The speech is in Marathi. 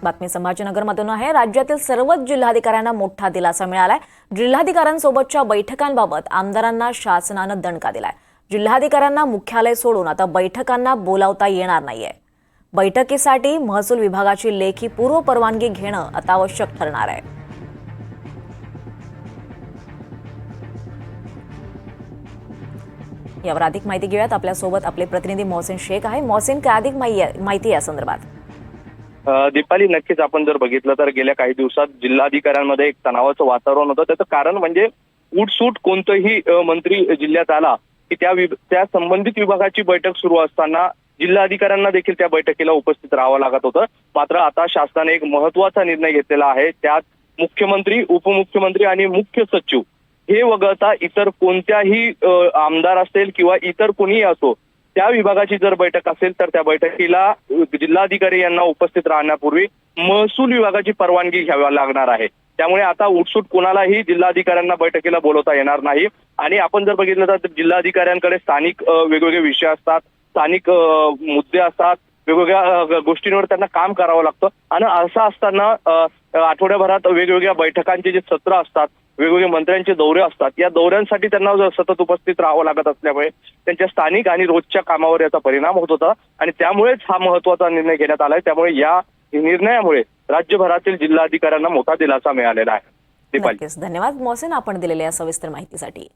बातमी संभाजीनगरमधून आहे। राज्यातील सर्वच जिल्हाधिकाऱ्यांना मोठा दिलासा मिळालाय। जिल्हाधिकाऱ्यांसोबतच्या बैठकांबाबत आमदारांना शासनानं दणका दिलाय। जिल्हाधिकाऱ्यांना मुख्यालय सोडून आता बैठकांना बोलावता येणार नाहीये। बैठकीसाठी महसूल विभागाची लेखी पूर्व परवानगी घेणं आता आवश्यक ठरणार आहे। यावर अधिक माहिती घेऊयात। आपल्यासोबत आपले प्रतिनिधी मोहसिन शेख आहे। मोहसिन, काय अधिक माहिती या संदर्भात? दीपाली, नक्कीच आपण जर बघितलं तर गेल्या काही दिवसात जिल्हाधिकाऱ्यांमध्ये एक तणावाचं वातावरण होतं। त्याचं कारण म्हणजे उठसूट कोणतंही मंत्री जिल्ह्यात आला की त्या संबंधित विभागाची बैठक सुरू असताना जिल्हाधिकाऱ्यांना देखील त्या बैठकीला उपस्थित राहावं लागत होतं। मात्र आता शासनाने एक महत्त्वाचा निर्णय घेतलेला आहे। त्यात मुख्यमंत्री, उपमुख्यमंत्री आणि मुख्य सचिव हे वगळता इतर कोणत्याही आमदार असेल किंवा इतर कोणीही असो, त्या विभागाची जर बैठक असेल तर त्या बैठकीला जिल्हाधिकारी यांना उपस्थित राहण्यापूर्वी महसूल विभागाची परवानगी घ्यावी लागणार आहे। त्यामुळे आता उठसूट कोणालाही जिल्हाधिकाऱ्यांना बैठकीला बोलवता येणार नाही। आणि आपण जर बघितलं तर जिल्हाधिकाऱ्यांकडे स्थानिक वेगवेगळे विषय असतात, स्थानिक मुद्दे असतात, वेगवेगळ्या गोष्टींवर त्यांना काम करावं लागतं। आणि असं असताना आठवड्याभरात वेगवेगळ्या बैठकांचे जे सत्र असतात, वेगवेगळे मंत्र्यांचे दौरे असतात, या दौऱ्यांसाठी त्यांना सतत उपस्थित राहावं लागत असल्यामुळे त्यांच्या स्थानिक आणि रोजच्या कामावर याचा परिणाम होत होता। आणि त्यामुळेच हा महत्त्वाचा निर्णय घेण्यात आलाय। त्यामुळे या निर्णयामुळे राज्यभरातील जिल्हाधिकाऱ्यांना मोठा दिलासा मिळालेला आहे। नक्कीच, धन्यवाद मोहसिन, आपण दिलेल्या सविस्तर माहितीसाठी।